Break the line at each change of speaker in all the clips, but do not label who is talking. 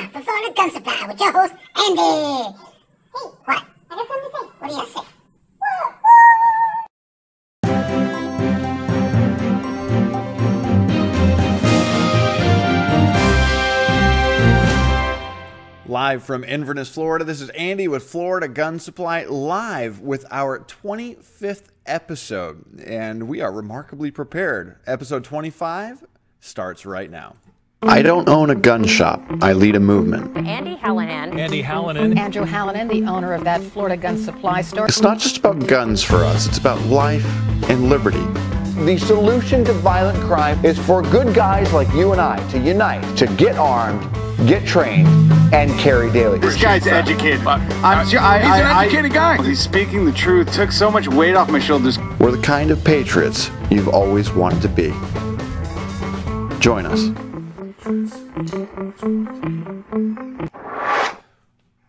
time for Florida Gun Supply with your host, Andy. Hey, what? I got something to say. What do you say?
Live from Inverness, Florida, this is Andy with Florida Gun Supply, live with our 25th episode, and we are remarkably prepared. Episode 25 starts right now. I don't own a gun shop. I lead a movement.
Andy Hallinan.
Andy Hallinan.
Andrew Hallinan, the owner of that Florida Gun Supply store.
It's not just about guns for us. It's about life and liberty.
The solution to violent crime is for good guys like you and I to unite, to get armed, get trained, and carry daily.
This guy's educated. He's an educated guy. He's speaking the truth. Took so much weight off my shoulders.
We're the kind of patriots you've always wanted to be. Join us.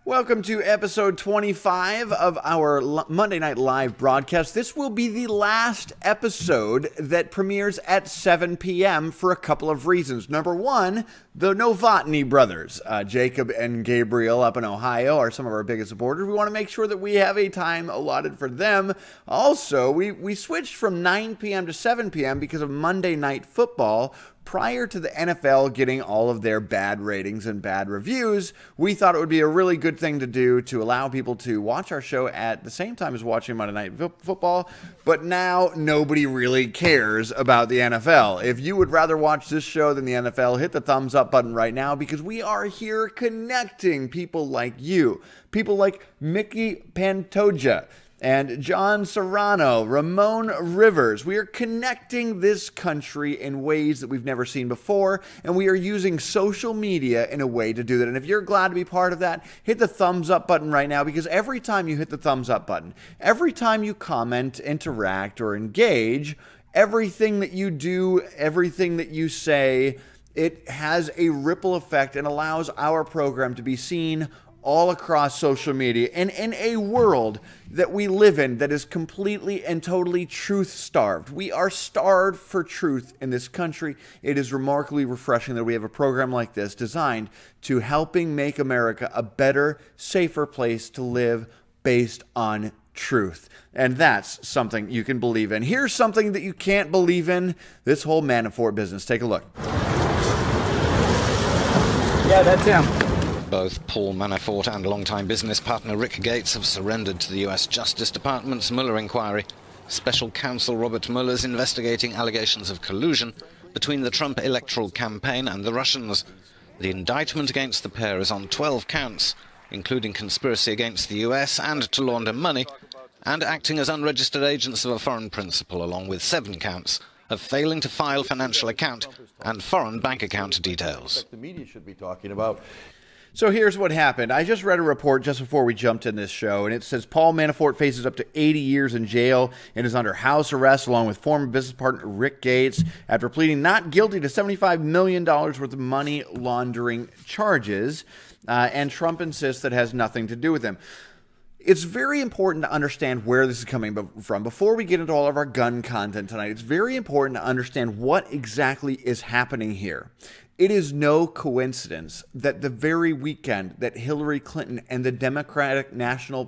Welcome to episode 25 of our Monday Night Live broadcast. This will be the last episode that premieres at 7 p.m. for a couple of reasons. Number one, the Novotny brothers, Jacob and Gabriel up in Ohio, are some of our biggest supporters. We want to make sure that we have a time allotted for them. Also, we switched from 9 p.m. to 7 p.m. because of Monday Night Football. Prior to the NFL getting all of their bad ratings and bad reviews, we thought it would be a really good thing to do to allow people to watch our show at the same time as watching Monday Night Football. But now nobody really cares about the NFL. If you would rather watch this show than the NFL, hit the thumbs up button right now, because we are here connecting people like you. People like Mickey Pantoja and John Serrano, Ramon Rivers. We are connecting this country in ways that we've never seen before, and we are using social media in a way to do that. And if you're glad to be part of that, hit the thumbs up button right now, because every time you hit the thumbs up button, every time you comment, interact, or engage, everything that you do, everything that you say, it has a ripple effect and allows our program to be seen all across social media. And in a world that we live in that is completely and totally truth-starved, we are starved for truth in this country. It is remarkably refreshing that we have a program like this designed to helping make America a better, safer place to live based on truth. And that's something you can believe in. Here's something that you can't believe in: this whole Manafort business. Take a look.
Yeah, that's him.
Both Paul Manafort and longtime business partner Rick Gates have surrendered to the U.S. Justice Department's Mueller inquiry. Special counsel Robert Mueller is investigating allegations of collusion between the Trump electoral campaign and the Russians. The indictment against the pair is on 12 counts, including conspiracy against the U.S. and to launder money, and acting as unregistered agents of a foreign principal, along with 7 counts of failing to file financial account and foreign bank account details.
The media should be talking about.
So here's what happened. I just read a report just before we jumped in this show, and it says Paul Manafort faces up to 80 years in jail and is under house arrest along with former business partner Rick Gates after pleading not guilty to $75 million worth of money laundering charges, and Trump insists that has nothing to do with him. It's very important to understand where this is coming from. Before we get into all of our gun content tonight, it's very important to understand what exactly is happening here. It is no coincidence that the very weekend that Hillary Clinton and the Democratic National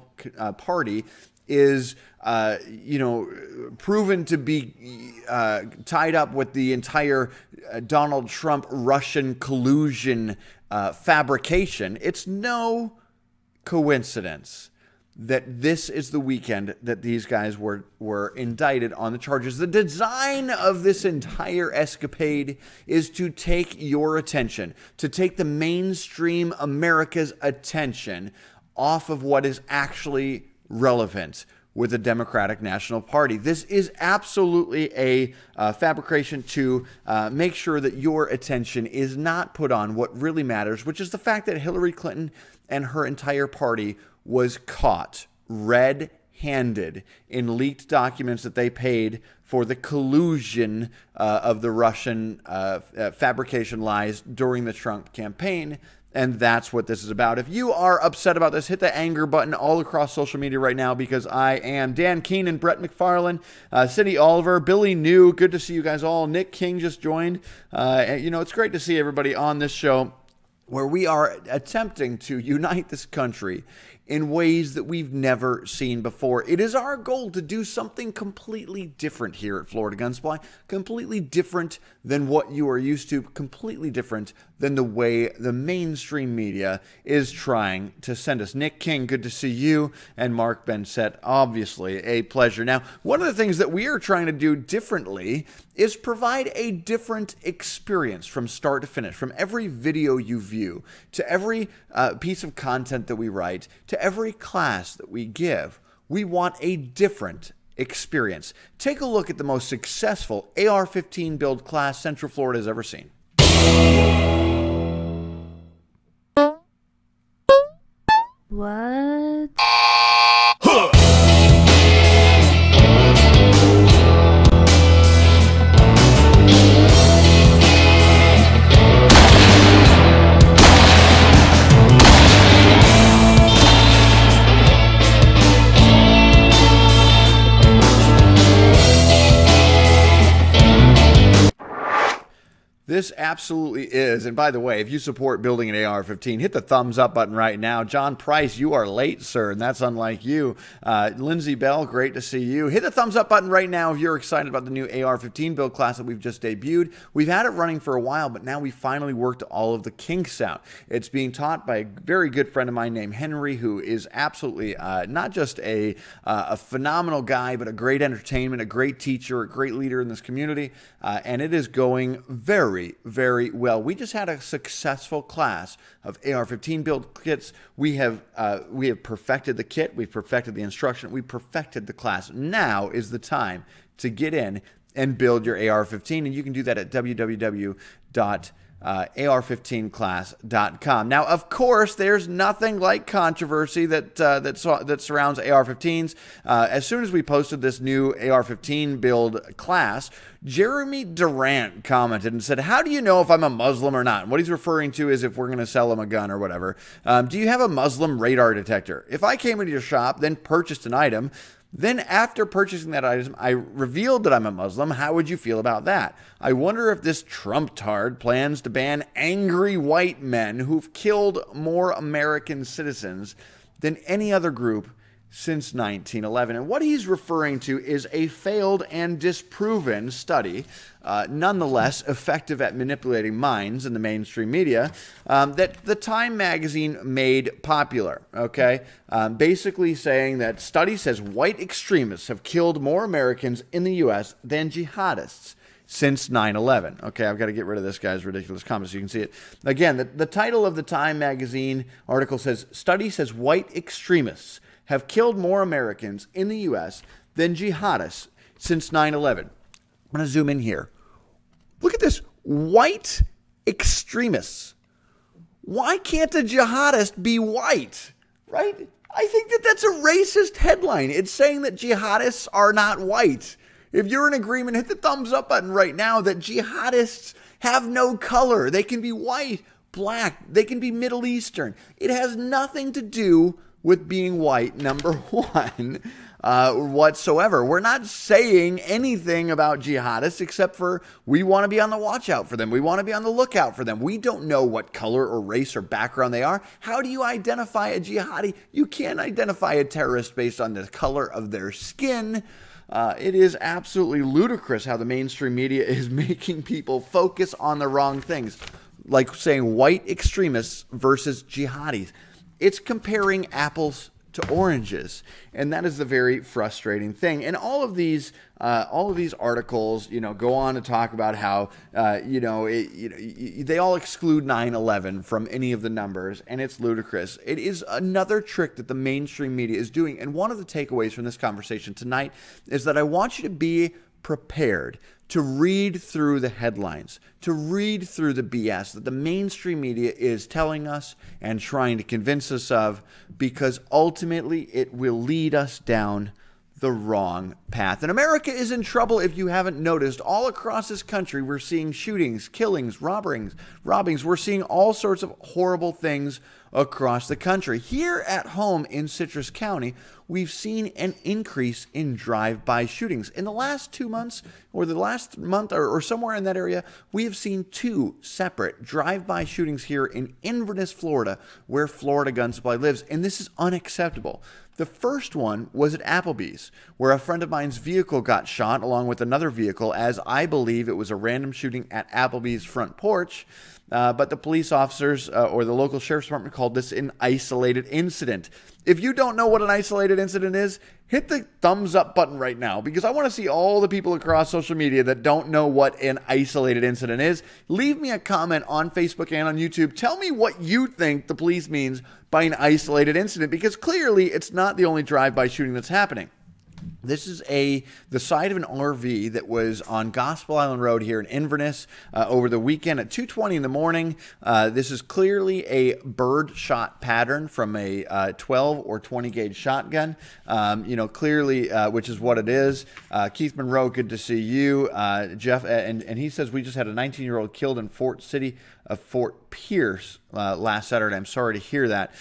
Party is, proven to be tied up with the entire Donald Trump Russian collusion fabrication. It's no coincidence that this is the weekend that these guys were indicted on the charges. The design of this entire escapade is to take your attention, to take the mainstream America's attention off of what is actually relevant with the Democratic National Party. This is absolutely a fabrication to make sure that your attention is not put on what really matters, which is the fact that Hillary Clinton and her entire party was caught red-handed in leaked documents that they paid for the collusion of the Russian fabrication lies during the Trump campaign. And that's what this is about. If you are upset about this, hit the anger button all across social media right now, because I am. Dan Keenan, Brett McFarland, Cindy Oliver, Billy New, good to see you guys all. Nick King just joined. It's great to see everybody on this show. where we are attempting to unite this country in ways that we've never seen before. It is our goal to do something completely different here at Florida Gun Supply, completely different than what you are used to, completely different than the way the mainstream media is trying to send us. Nick King, good to see you, and Mark Bensett, obviously a pleasure. Now, one of the things that we are trying to do differently is provide a different experience from start to finish, from every video you view, to every piece of content that we write, to every class that we give. We want a different experience. Take a look at the most successful AR-15 build class Central Florida has ever seen.
What?
This absolutely is. And by the way, if you support building an AR-15, hit the thumbs up button right now. John Price, you are late, sir, and that's unlike you. Lindsay Bell, great to see you. Hit the thumbs up button right now if you're excited about the new AR-15 build class that we've just debuted. We've had it running for a while, but now we finally worked all of the kinks out. It's being taught by a very good friend of mine named Henry, who is absolutely not just a phenomenal guy, but a great entertainment, a great teacher, a great leader in this community, and it is going very, very well. We just had a successful class of AR-15 build kits. We have perfected the kit. We've perfected the instruction. We perfected the class. Now is the time to get in and build your AR-15, and you can do that at www.ar15class.com. Now, of course, there's nothing like controversy that surrounds AR-15s. As soon as we posted this new AR-15 build class, Jeremy Durant commented and said, "How do you know if I'm a Muslim or not?" And what he's referring to is if we're going to sell him a gun or whatever. Do you have a Muslim radar detector? If I came into your shop, then purchased an item, then after purchasing that item, I revealed that I'm a Muslim, how would you feel about that? I wonder if this Trump-tard plans to ban angry white men who've killed more American citizens than any other group since 1911. And what he's referring to is a failed and disproven study, nonetheless effective at manipulating minds in the mainstream media, that the Time magazine made popular, okay? Basically saying that study says white extremists have killed more Americans in the U.S. than jihadists since 9/11. Okay, I've got to get rid of this guy's ridiculous comments so you can see it. Again, the title of the Time magazine article says, "Study says white extremists have killed more Americans in the U.S. than jihadists since 9/11. I'm going to zoom in here. Look at this. White extremists. Why can't a jihadist be white? Right? I think that that's a racist headline. It's saying that jihadists are not white. If you're in agreement, hit the thumbs up button right now that jihadists have no color. They can be white, black. They can be Middle Eastern. It has nothing to do with being white, number one, whatsoever. We're not saying anything about jihadists except for we want to be on the watch out for them. We want to be on the lookout for them. We don't know what color or race or background they are. How do you identify a jihadi? You can't identify a terrorist based on the color of their skin. It is absolutely ludicrous how the mainstream media is making people focus on the wrong things, like saying white extremists versus jihadis. It's comparing apples to oranges, and that is the very frustrating thing. And all of these articles, go on to talk about how, they all exclude 9/11 from any of the numbers, and it's ludicrous. It is another trick that the mainstream media is doing. And one of the takeaways from this conversation tonight is that I want you to be prepared to read through the headlines, to read through the BS that the mainstream media is telling us and trying to convince us of, because ultimately it will lead us down the wrong path. And America is in trouble if you haven't noticed. All across this country, we're seeing shootings, killings, robbings. We're seeing all sorts of horrible things across the country. Here at home in Citrus County, we've seen an increase in drive-by shootings. In the last 2 months, or the last month, or somewhere in that area, we have seen 2 separate drive-by shootings here in Inverness, Florida, where Florida Gun Supply lives, and this is unacceptable. The first one was at Applebee's, where a friend of mine's vehicle got shot along with another vehicle, as I believe it was a random shooting at Applebee's front porch. But the police officers or the local sheriff's department called this an isolated incident. If you don't know what an isolated incident is, hit the thumbs up button right now, because I want to see all the people across social media that don't know what an isolated incident is. Leave me a comment on Facebook and on YouTube. Tell me what you think the police means by an isolated incident, because clearly it's not the only drive-by shooting that's happening. This is the side of an RV that was on Gospel Island Road here in Inverness over the weekend at 2:20 in the morning. This is clearly a bird shot pattern from a 12 or 20 gauge shotgun. Clearly, which is what it is. Keith Monroe, good to see you. Jeff, and he says we just had a 19-year-old killed in Fort Pierce last Saturday. I'm sorry to hear that.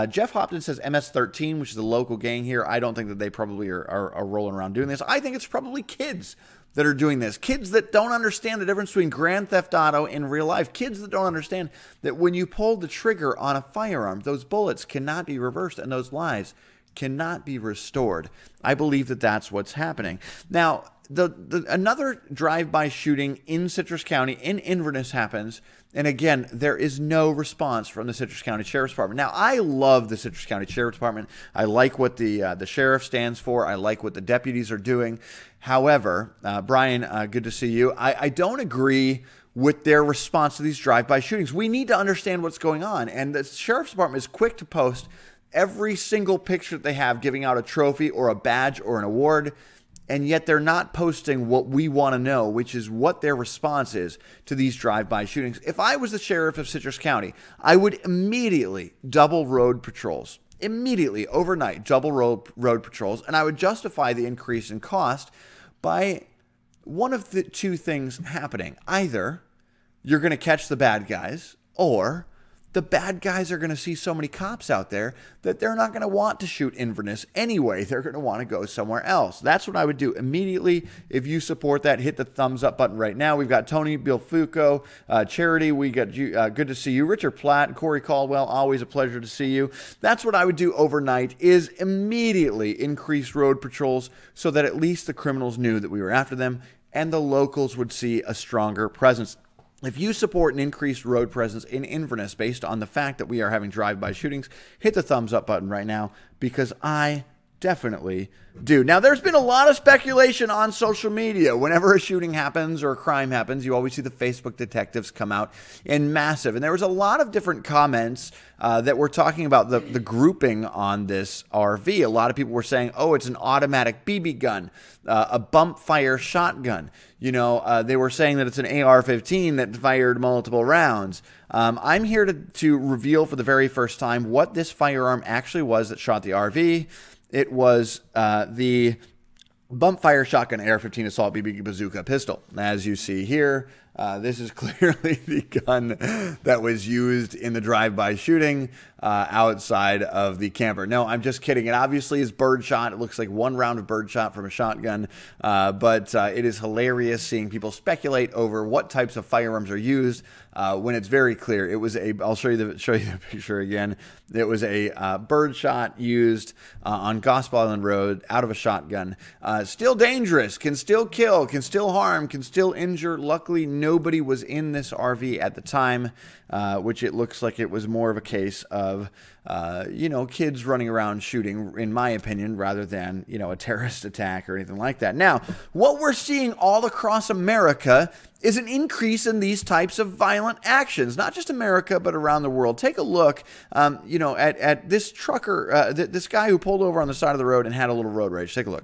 Jeff Hopton says MS-13, which is the local gang here. I don't think that they probably are rolling around doing this. I think it's probably kids that are doing this. Kids that don't understand the difference between Grand Theft Auto and real life. Kids that don't understand that when you pull the trigger on a firearm, those bullets cannot be reversed and those lives cannot be restored. I believe that that's what's happening. Now, another drive-by shooting in Citrus County in Inverness happens, and again, there is no response from the Citrus County Sheriff's Department. Now, I love the Citrus County Sheriff's Department. I like what the sheriff stands for. I like what the deputies are doing. However, Brian, good to see you. I don't agree with their response to these drive-by shootings. We need to understand what's going on, and the Sheriff's Department is quick to post every single picture that they have giving out a trophy or a badge or an award, and yet they're not posting what we want to know, which is what their response is to these drive-by shootings. If I was the sheriff of Citrus County, I would immediately double road patrols. Immediately, overnight, double road patrols, and I would justify the increase in cost by one of the two things happening. Either you're going to catch the bad guys, or the bad guys are going to see so many cops out there that they're not going to want to shoot Inverness anyway. They're going to want to go somewhere else. That's what I would do immediately. If you support that, hit the thumbs up button right now. We've got Tony Bilfuco, Charity. We got you. Good to see you. Richard Platt, Corey Caldwell. Always a pleasure to see you. That's what I would do overnight, is immediately increase road patrols so that at least the criminals knew that we were after them and the locals would see a stronger presence. If you support an increased road presence in Inverness based on the fact that we are having drive-by shootings, hit the thumbs up button right now, because I definitely do. Now, there's been a lot of speculation on social media. Whenever a shooting happens or a crime happens, you always see the Facebook detectives come out in massive. And there was a lot of different comments that were talking about the grouping on this RV. A lot of people were saying, oh, it's an automatic BB gun, a bump fire shotgun. You know, they were saying that it's an AR-15 that fired multiple rounds. I'm here to reveal for the very first time what this firearm actually was that shot the RV. It was the bump fire shotgun AR-15 assault BB bazooka pistol. As you see here, this is clearly the gun that was used in the drive-by shooting outside of the camper. No, I'm just kidding. It obviously is birdshot. It looks like one round of birdshot from a shotgun, but it is hilarious seeing people speculate over what types of firearms are used when it's very clear. It was a, I'll show you the picture again. It was a birdshot used on Gospel Island Road out of a shotgun. Still dangerous, can still kill, can still harm, can still injure. Luckily, nobody was in this RV at the time, which it looks like it was more of a case of, you know, kids running around shooting, in my opinion, rather than, you know, a terrorist attack or anything like that. Now, what we're seeing all across America is an increase in these types of violent actions, not just America, but around the world. Take a look, you know, at this trucker, this guy who pulled over on the side of the road and had a little road rage. Take a look.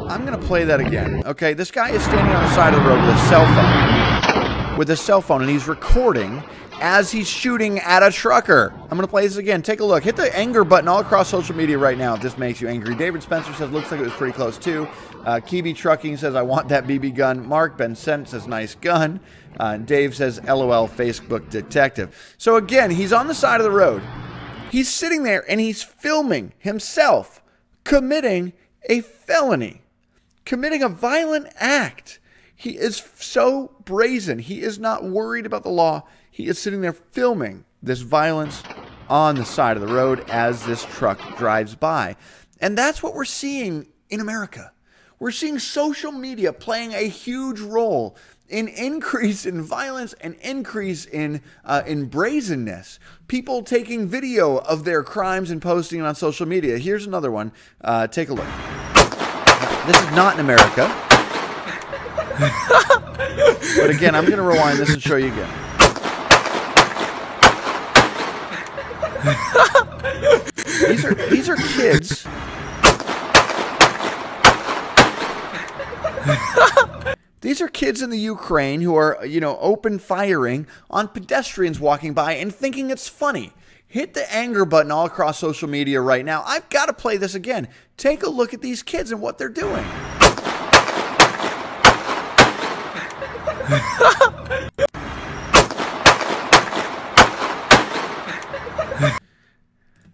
I'm going to play that again. Okay, this guy is standing on the side of the road with a cell phone. with a cell phone, and he's recording as he's shooting at a trucker. I'm going to play this again. Take a look. Hit the anger button all across social media right now if this makes you angry. David Spencer says, looks like it was pretty close too. Kiwi Trucking says, I want that BB gun. Mark Ben Sent says, nice gun. Dave says, LOL, Facebook detective. So again, he's on the side of the road. He's sitting there and he's filming himself committing a felony, committing a violent act. He is so brazen. He is not worried about the law. He is sitting there filming this violence on the side of the road as this truck drives by. And that's what we're seeing in America. We're seeing social media playing a huge role in increase in violence and increase in brazenness. People taking video of their crimes and posting it on social media. Here's another one. Take a look. This is not in America. But again, I'm going to rewind this and show you again. These are kids. These are kids in the Ukraine who are, open firing on pedestrians walking by and thinking it's funny. Hit the anger button all across social media right now. I've got to play this again. Take a look at these kids and what they're doing.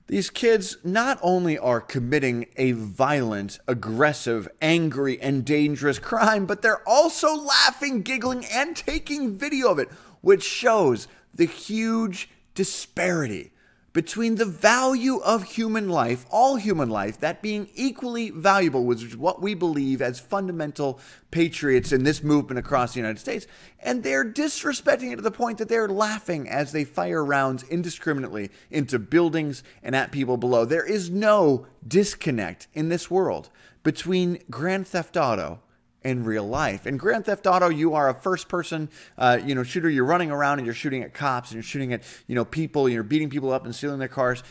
These kids not only are committing a violent, aggressive, angry, and dangerous crime, but they're also laughing, giggling, and taking video of it, which shows the huge disparity between the value of human life, all human life, that being equally valuable, which is what we believe as fundamental patriots in this movement across the United States, and they're disrespecting it to the point that they're laughing as they fire rounds indiscriminately into buildings and at people below. There is no disconnect in this world between Grand Theft Auto in real life. In Grand Theft Auto, you are a first-person, shooter. You're running around and you're shooting at cops and you're shooting at, people. You're beating people up and stealing their cars.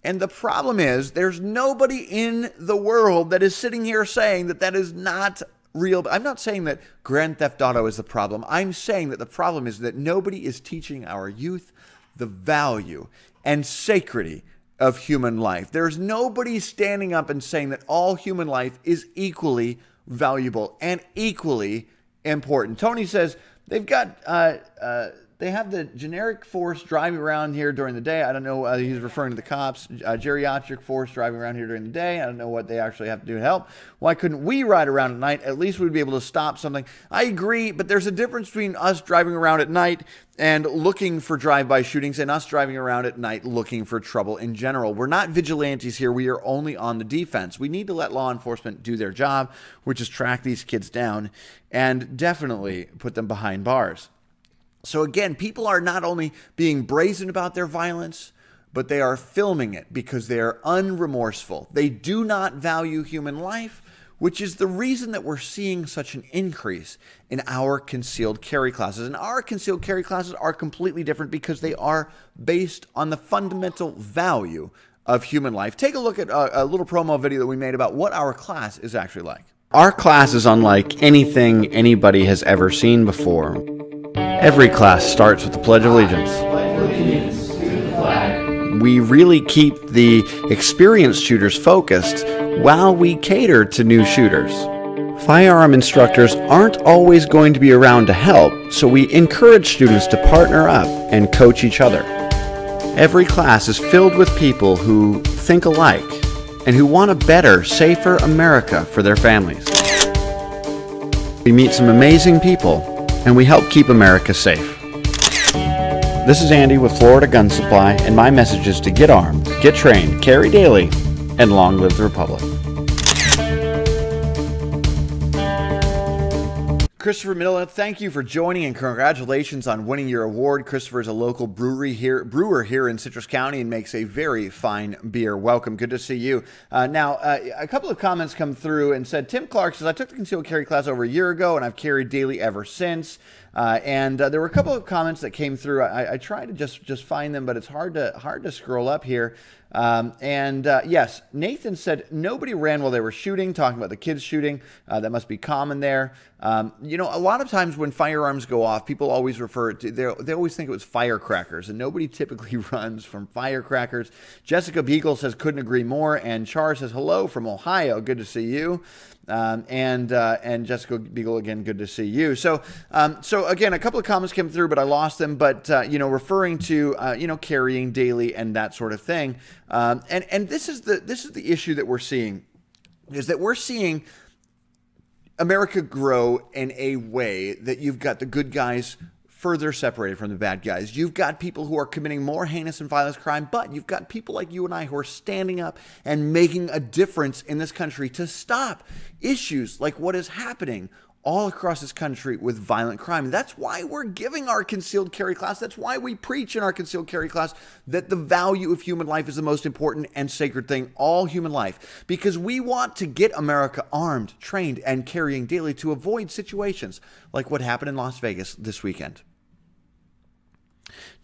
And the problem is, there's nobody in the world that is sitting here saying that that is not real. I'm not saying that Grand Theft Auto is the problem. I'm saying that the problem is that nobody is teaching our youth the value and sacredity of human life. There's nobody standing up and saying that all human life is equally valuable and equally important. Tony says they've got they have the generic force driving around here during the day. I don't know, he's referring to the cops. Geriatric force driving around here during the day. I don't know what they actually have to do to help. Why couldn't we ride around at night? At least we'd be able to stop something. I agree, but there's a difference between us driving around at night and looking for drive-by shootings and us driving around at night looking for trouble in general. We're not vigilantes here. We are only on the defense. We need to let law enforcement do their job, which is track these kids down and definitely put them behind bars. So again, people are not only being brazen about their violence, but they are filming it because they are unremorseful. They do not value human life, which is the reason that we're seeing such an increase in our concealed carry classes. And our concealed carry classes are completely different because they are based on the fundamental value of human life. Take a look at a little promo video that we made about what our class is actually like. Our class is unlike anything anybody has ever seen before. Every class starts with the Pledge of Allegiance. We really keep the experienced shooters focused while we cater to new shooters. Firearm instructors aren't always going to be around to help, so we encourage students to partner up and coach each other. Every class is filled with people who think alike and who want a better, safer America for their families. We meet some amazing people, and we help keep America safe. This is Andy with Florida Gun Supply, and my message is to get armed, get trained, carry daily, and long live the Republic. Christopher Miller, thank you for joining and congratulations on winning your award. Christopher is a local brewer here in Citrus County and makes a very fine beer. Welcome. Good to see you. Now, a couple of comments come through and said, Tim Clark says, I took the concealed carry class over a year ago and I've carried daily ever since. And there were a couple of comments that came through. I tried to just find them, but it's hard to scroll up here. Yes, Nathan said nobody ran while they were shooting, talking about the kids shooting. That must be common there. You know, a lot of times when firearms go off, people always refer to, they always think it was firecrackers, and nobody typically runs from firecrackers. Jessica Beagle says, couldn't agree more. And Char says, hello from Ohio. Good to see you. And Jessica Beagle, again, good to see you. So again, a couple of comments came through, but I lost them. But, you know, referring to, you know, carrying daily and that sort of thing. And this is the issue that we're seeing, is that we're seeing America grow in a way that you've got the good guys further separated from the bad guys. You've got people who are committing more heinous and violent crime, but you've got people like you and I who are standing up and making a difference in this country to stop issues like what is happening all across this country with violent crime. That's why we're giving our concealed carry class. That's why we preach in our concealed carry class that the value of human life is the most important and sacred thing, all human life, because we want to get America armed, trained, and carrying daily to avoid situations like what happened in Las Vegas this weekend.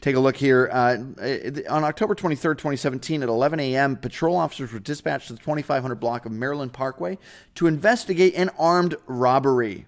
Take a look here. On October 23rd, 2017, at 11 a.m., patrol officers were dispatched to the 2500 block of Maryland Parkway to investigate an armed robbery.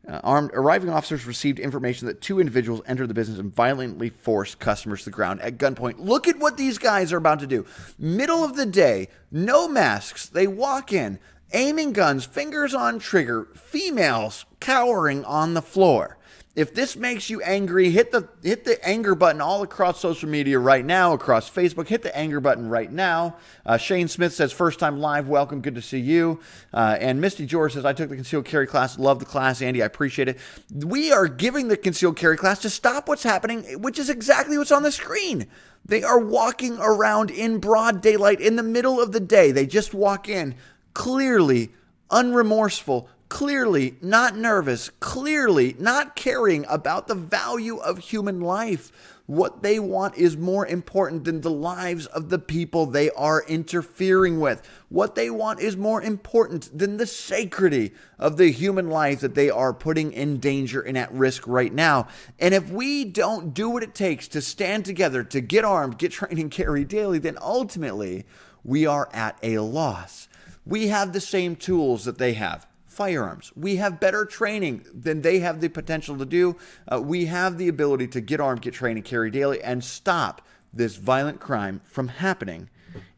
Arriving officers received information that two individuals entered the business and violently forced customers to the ground at gunpoint. Look at what these guys are about to do. Middle of the day, no masks. They walk in, aiming guns, fingers on trigger, females cowering on the floor. If this makes you angry, hit the anger button all across social media right now, across Facebook. Hit the anger button right now. Shane Smith says, first time live, welcome, good to see you. And Misty George says, I took the concealed carry class, love the class. Andy, I appreciate it. We are giving the concealed carry class to stop what's happening, which is exactly what's on the screen. They are walking around in broad daylight in the middle of the day. They just walk in, clearly unremorseful, clearly not nervous, clearly not caring about the value of human life. What they want is more important than the lives of the people they are interfering with. What they want is more important than the sacredity of the human life that they are putting in danger and at risk right now. And if we don't do what it takes to stand together, to get armed, get trained, and carry daily, then ultimately we are at a loss. We have the same tools that they have. Firearms. We have better training than they have the potential to do. We have the ability to get armed, get trained, and carry daily and stop this violent crime from happening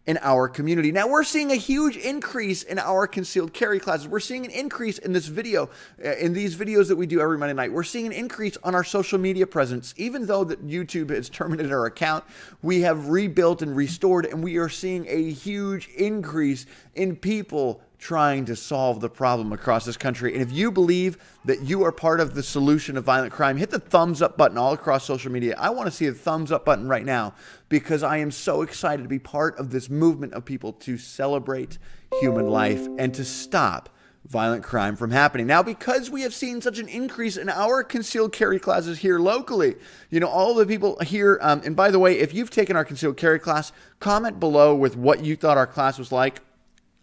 in our community. Now, we're seeing a huge increase in our concealed carry classes. We're seeing an increase in this video, in these videos that we do every Monday night. We're seeing an increase on our social media presence. Even though that YouTube has terminated our account, we have rebuilt and restored, and we are seeing a huge increase in people trying to solve the problem across this country. And if you believe that you are part of the solution of violent crime, hit the thumbs up button all across social media. I want to see a thumbs up button right now because I am so excited to be part of this movement of people to celebrate human life and to stop violent crime from happening. Now, because we have seen such an increase in our concealed carry classes here locally, you know, all the people here, and by the way, if you've taken our concealed carry class, comment below with what you thought our class was like.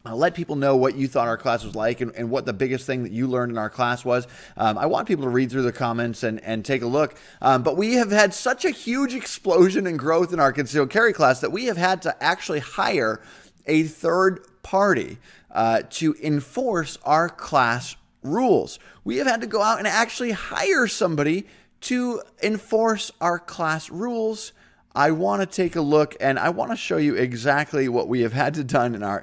Let people know what you thought our class was like and what the biggest thing that you learned in our class was. I want people to read through the comments and take a look. But we have had such a huge explosion in growth in our concealed carry class that we have had to actually hire a third party to enforce our class rules. We have had to go out and actually hire somebody to enforce our class rules. I want to take a look and I want to show you exactly what we have had to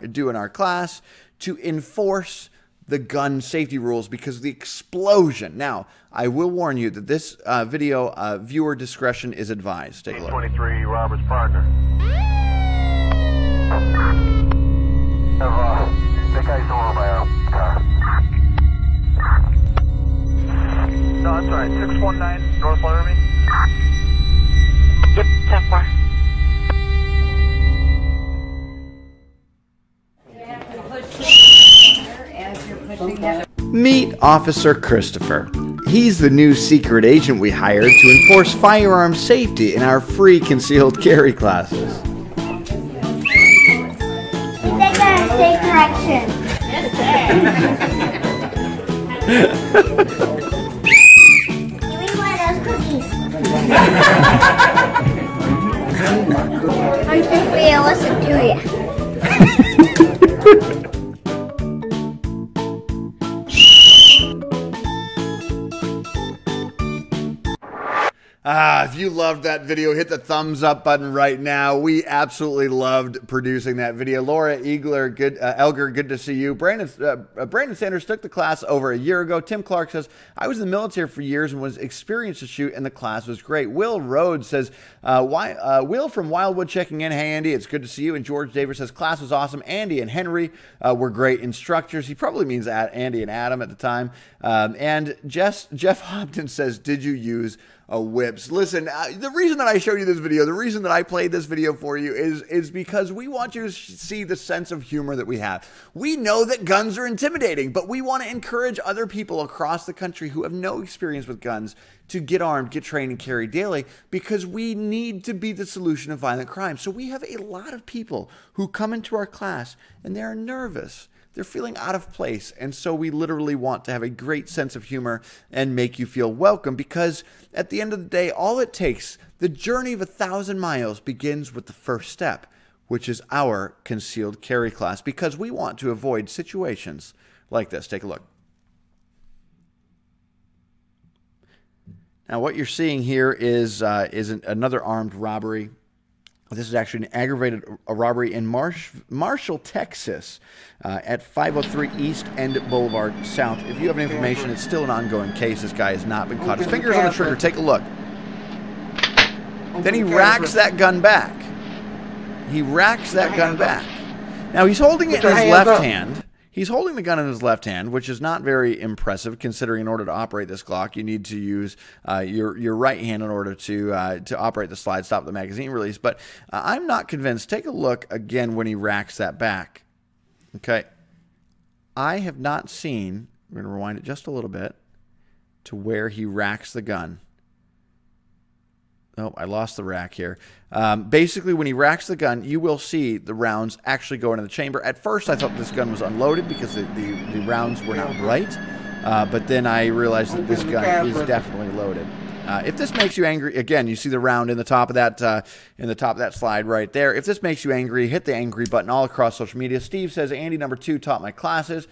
do in our class to enforce the gun safety rules because of the explosion. Now, I will warn you that this video, viewer discretion is advised. Take a look.
23 Robert's partner. The guy's over by our car. No, that's right. 619 North Laramie.
Yep, 10-4.
Meet Officer Christopher. He's the new secret agent we hired to enforce firearm safety in our free concealed carry classes.
They gotta say correction. Yes, sir. I'm just gonna listen to you.
If you loved that video, hit the thumbs up button right now. We absolutely loved producing that video. Laura Elger, good to see you. Brandon Sanders took the class over a year ago. Tim Clark says, I was in the military for years and was experienced to shoot, and the class was great. Will Rhodes says, Will from Wildwood checking in. Hey, Andy, it's good to see you. And George Davis says, class was awesome. Andy and Henry were great instructors. He probably means Andy and Adam at the time. And Jeff Hopton says, did you use whips? Listen, the reason that I showed you this video, the reason that I played this video for you is because we want you to see the sense of humor that we have. We know that guns are intimidating, but we want to encourage other people across the country who have no experience with guns to get armed, get trained, and carry daily, because we need to be the solution of violent crime. So we have a lot of people who come into our class and they're nervous. They're feeling out of place, and so we literally want to have a great sense of humor and make you feel welcome, because at the end of the day, all it takes, the journey of 1,000 miles begins with the first step, which is our concealed carry class, because we want to avoid situations like this. Take a look. Now, what you're seeing here is another armed robbery. This is actually an aggravated robbery in Marshall, Texas, at 503 East End Boulevard South. If you have any information, it's still an ongoing case. This guy has not been caught. His finger's on the trigger. Take a look. Then he racks that gun back. He racks that gun back. Now, he's holding it in his left hand. He's holding the gun in his left hand, which is not very impressive, considering in order to operate this Glock, you need to use your right hand in order to operate the slide, stop the magazine release. But I'm not convinced. Take a look again when he racks that back. Okay. I have not seen, we're going to rewind it just a little bit, to where he racks the gun. Oh, I lost the rack here. Basically, when he racks the gun, you will see the rounds actually go into the chamber. At first, I thought this gun was unloaded because the rounds were not bright. But then I realized that this gun is definitely loaded. If this makes you angry, again, you see the round in the top of that slide right there. If this makes you angry, hit the angry button all across social media. Steve says, Andy #2 taught my classes.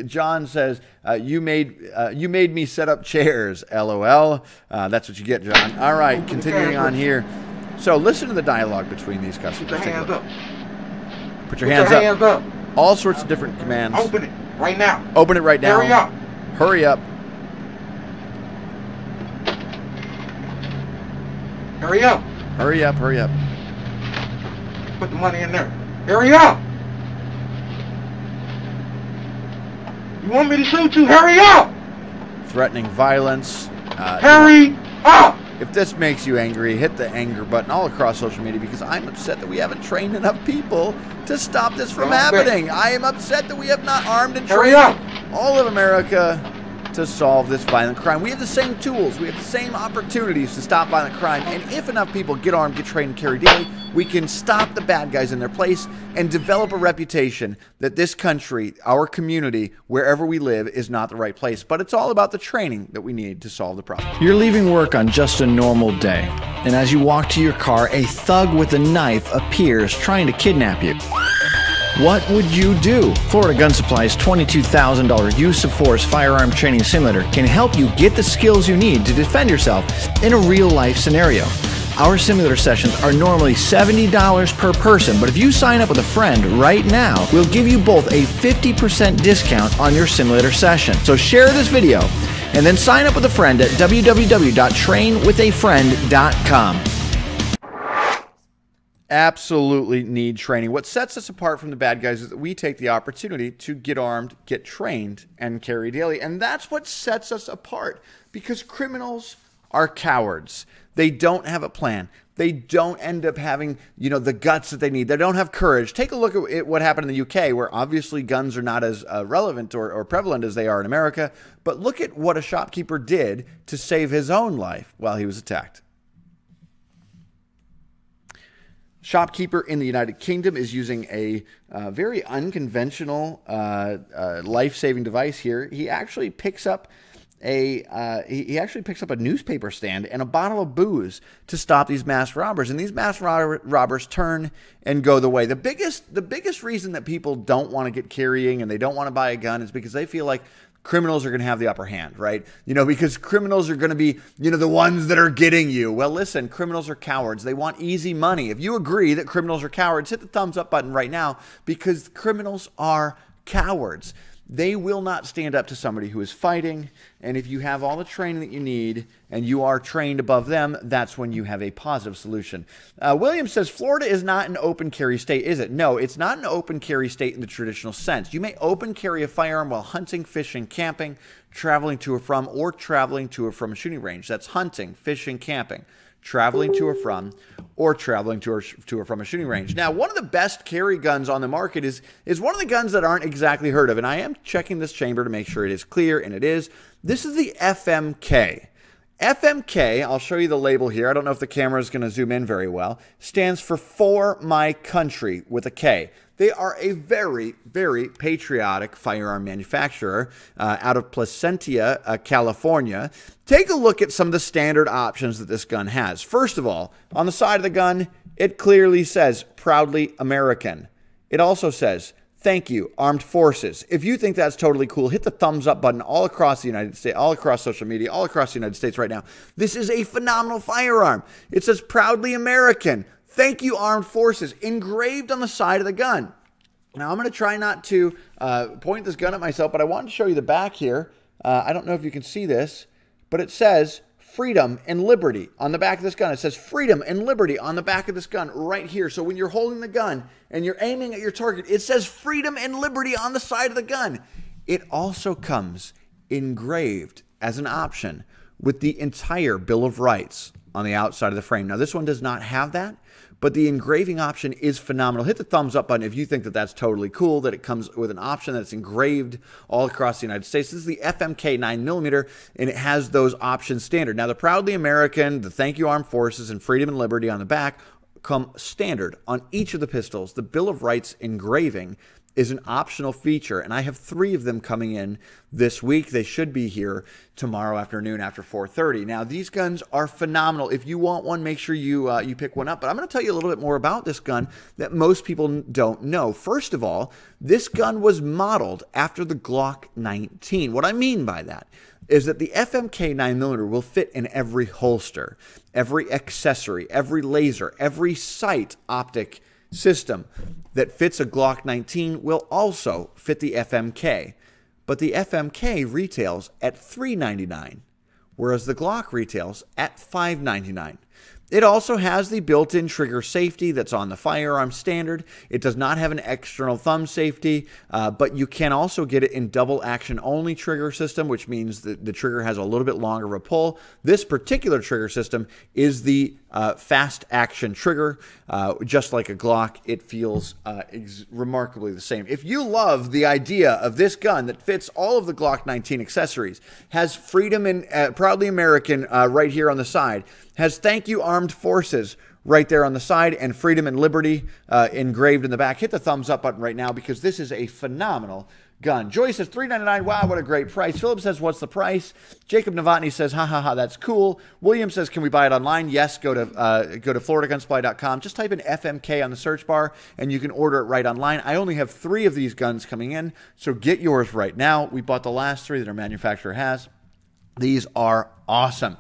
John says, you made me set up chairs. LOL. That's what you get, John. All right, continuing on here. So listen to the dialogue between these customers.
Put your hands up.
Put your hands up. All sorts of different commands.
Open it right now.
Open it right now.
Hurry up.
Hurry up.
Hurry up.
Hurry up, hurry up.
Put the money in there. Hurry up. You want me to shoot you? Hurry up.
Threatening violence.
Hurry up.
If this makes you angry, hit the anger button all across social media, because I'm upset that we haven't trained enough people to stop this from happening. I am upset that we have not armed and trained all of America to solve this violent crime. We have the same tools, we have the same opportunities to stop violent crime, and if enough people get armed, get trained, and carry daily, we can stop the bad guys in their place and develop a reputation that this country, our community, wherever we live, is not the right place. But it's all about the training that we need to solve the problem.
You're leaving work on just a normal day, and as you walk to your car, a thug with a knife appears trying to kidnap you. What would you do? Florida Gun Supply's $22,000 use of force firearm training simulator can help you get the skills you need to defend yourself in a real-life scenario. Our simulator sessions are normally $70 per person, but if you sign up with a friend right now, we'll give you both a 50% discount on your simulator session. So share this video and then sign up with a friend at www.trainwithafriend.com.
Absolutely need training. What sets us apart from the bad guys is that we take the opportunity to get armed, get trained, and carry daily. And that's what sets us apart, because criminals are cowards. They don't have a plan. They don't end up having, the guts that they need. They don't have courage. Take a look at what happened in the UK, where obviously guns are not as relevant or prevalent as they are in America. But look at what a shopkeeper did to save his own life while he was attacked. Shopkeeper in the United Kingdom is using a very unconventional life-saving device here. He actually picks up he actually picks up a newspaper stand and a bottle of booze to stop these masked robbers. And these masked robbers turn and go the way. The biggest reason that people don't want to get carrying and they don't want to buy a gun is because they feel like criminals are going to have the upper hand, right? Because criminals are going to be, the ones that are getting you. Well, listen, criminals are cowards. They want easy money. If you agree that criminals are cowards, hit the thumbs up button right now, because criminals are cowards. They will not stand up to somebody who is fighting. And if you have all the training that you need and you are trained above them, that's when you have a positive solution. Williams says, Florida is not an open carry state, is it? No, it's not an open carry state in the traditional sense. You may open carry a firearm while hunting, fishing, camping, traveling to or from, or traveling to or from a shooting range. That's hunting, fishing, camping, traveling to or from, or traveling to or from a shooting range. Now, one of the best carry guns on the market is one of the guns that aren't exactly heard of, and I am checking this chamber to make sure it is clear, and it is. This is the FMK. FMK, I'll show you the label here. I don't know if the camera is going to zoom in very well. Stands for My Country with a K. They are a very, very patriotic firearm manufacturer out of Placentia, California. Take a look at some of the standard options that this gun has. First of all, on the side of the gun, it clearly says, Proudly American. It also says, Thank you, Armed Forces. If you think that's totally cool, hit the thumbs up button all across the United States, all across social media, all across the United States right now. This is a phenomenal firearm. It says Proudly American. Thank you, Armed Forces, engraved on the side of the gun. Now, I'm going to try not to point this gun at myself, but I want to show you the back here. I don't know if you can see this, but it says Freedom and Liberty on the back of this gun. It says Freedom and Liberty on the back of this gun right here. So when you're holding the gun and you're aiming at your target, it says Freedom and Liberty on the side of the gun. It also comes engraved as an option with the entire Bill of Rights on the outside of the frame. Now, this one does not have that, but the engraving option is phenomenal. Hit the thumbs up button if you think that that's totally cool, that it comes with an option that's engraved all across the United States. This is the FMK 9mm, and it has those options standard. Now, the Proudly American, the Thank You Armed Forces, and Freedom and Liberty on the back come standard on each of the pistols. The Bill of Rights engraving is an optional feature, and I have 3 of them coming in this week. They should be here tomorrow afternoon after 4:30. Now, these guns are phenomenal. If you want one, make sure you pick one up. But I'm going to tell you a little bit more about this gun that most people don't know. First of all, this gun was modeled after the Glock 19. What I mean by that is that the FMK 9mm will fit in every holster, every accessory, every laser, every sight optic system that fits a Glock 19 will also fit the FMK. But the FMK retails at $399, whereas the Glock retails at $599. It also has the built-in trigger safety that's on the firearm standard. It does not have an external thumb safety, but you can also get it in double action only trigger system, which means that the trigger has a little bit longer of a pull. This particular trigger system is the fast action trigger. Just like a Glock, it feels remarkably the same. If you love the idea of this gun that fits all of the Glock 19 accessories, has Freedom and Proudly American right here on the side, has Thank You Armed Forces right there on the side, and Freedom and Liberty engraved in the back, hit the thumbs up button right now, because this is a phenomenal gun. Joy says $399. Wow, what a great price. Philip says, what's the price? Jacob Novotny says, ha ha ha, that's cool. William says, can we buy it online? Yes, go to FloridaGunSupply.com. Just type in FMK on the search bar and you can order it right online. I only have 3 of these guns coming in, so get yours right now. We bought the last 3 that our manufacturer has. These are awesome.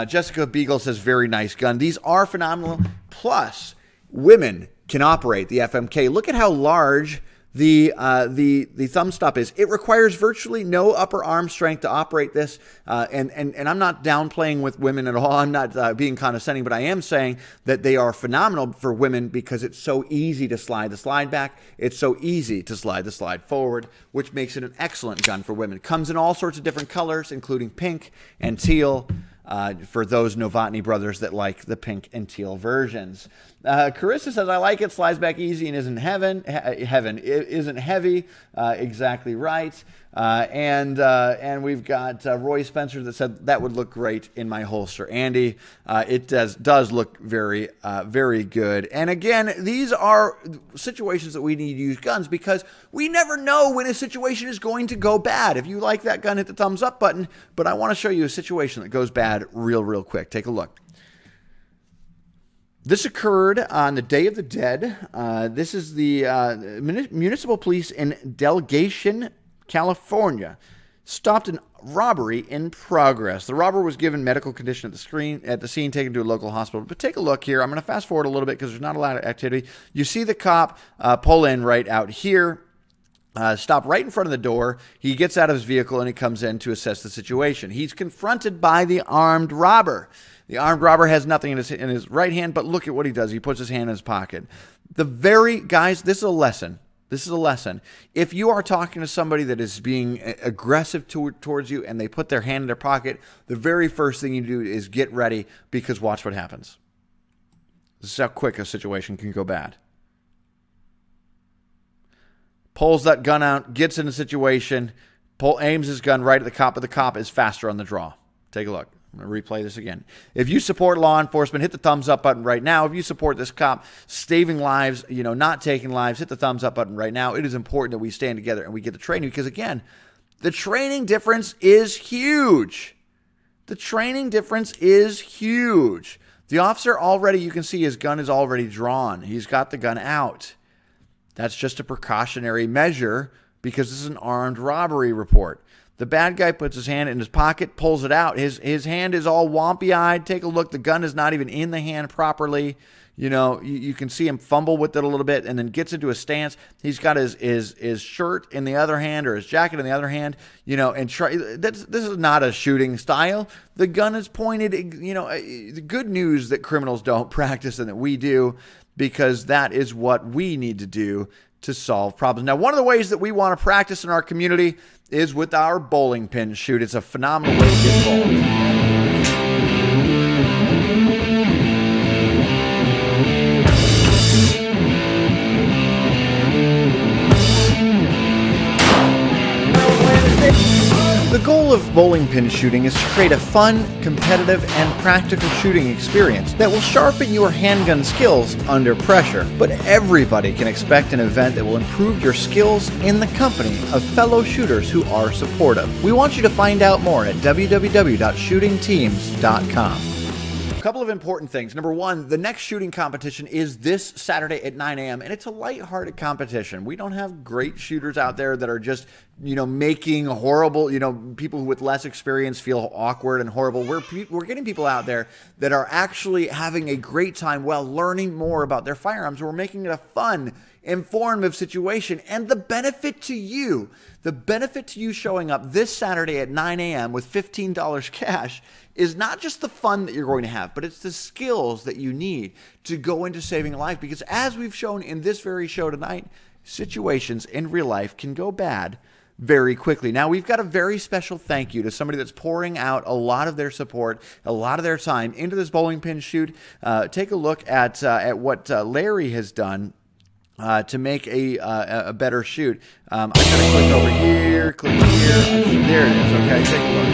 Jessica Beagle says, very nice gun. These are phenomenal. Plus, women can operate the FMK. Look at how large the thumb stop is. It requires virtually no upper arm strength to operate this, and I'm not downplaying with women at all. I'm not being condescending, but I am saying that they are phenomenal for women because it's so easy to slide the slide back. It's so easy to slide the slide forward, which makes it an excellent gun for women. It comes in all sorts of different colors, including pink and teal. for those Novotny brothers that like the pink and teal versions. Carissa says, I like it, slides back easy and isn't isn't heavy. Exactly right. And we've got Roy Spencer that said that would look great in my holster. Andy, it does look very, very good. And again, these are situations that we need to use guns because we never know when a situation is going to go bad. If you like that gun, hit the thumbs up button. But I want to show you a situation that goes bad real quick. Take a look. This occurred on the Day of the Dead. This is the municipal police in Delegation, California, stopped a robbery in progress. The robber was given medical condition at the scene, taken to a local hospital. But take a look here. I'm going to fast forward a little bit because there's not a lot of activity. You see the cop pull in right out here. Stop right in front of the door. He gets out of his vehicle and he comes in to assess the situation. He's confronted by the armed robber. The armed robber has nothing in his right hand, but look at what he does. He puts his hand in his pocket. Guys, this is a lesson. This is a lesson. If you are talking to somebody that is being aggressive towards you and they put their hand in their pocket, the very first thing you do is get ready because watch what happens. This is how quick a situation can go bad. Pulls that gun out, gets in a situation, aims his gun right at the cop, but the cop is faster on the draw. Take a look. I'm going to replay this again. If you support law enforcement, hit the thumbs up button right now. If you support this cop saving lives, not taking lives, hit the thumbs up button right now. It is important that we stand together and we get the training because, again, the training difference is huge. The training difference is huge. The officer already, you can see his gun is already drawn. He's got the gun out. That's just a precautionary measure because this is an armed robbery report. The bad guy puts his hand in his pocket, pulls it out. His hand is all wompy-eyed. Take a look. The gun is not even in the hand properly. You can see him fumble with it a little bit and then gets into a stance. He's got his shirt in the other hand or his jacket in the other hand, and this is not a shooting style. The gun is pointed, the good news that criminals don't practice and that we do because that is what we need to do to solve problems. Now, one of the ways that we want to practice in our community is with our bowling pin shoot. It's a phenomenal way to get involved. The goal of bowling pin shooting is to create a fun, competitive, and practical shooting experience that will sharpen your handgun skills under pressure. But everybody can expect an event that will improve your skills in the company of fellow shooters who are supportive. We want you to find out more at www.shootingteams.com. A couple of important things. Number one, the next shooting competition is this Saturday at 9 a.m. and it's a lighthearted competition. We don't have great shooters out there that are just, making horrible, people with less experience feel awkward and horrible. We're getting people out there that are actually having a great time while learning more about their firearms. We're making it a fun, informative situation, and the benefit to you showing up this Saturday at 9 a.m. with $15 cash is not just the fun that you're going to have, but it's the skills that you need to go into saving a life. Because as we've shown in this very show tonight, situations in real life can go bad very quickly. Now, we've got a very special thank you to somebody that's pouring out a lot of their support, a lot of their time into this bowling pin shoot. Take a look at what Larry has done to make a better shoot. I'm going to click over here, click here. There it is. Okay, take a look.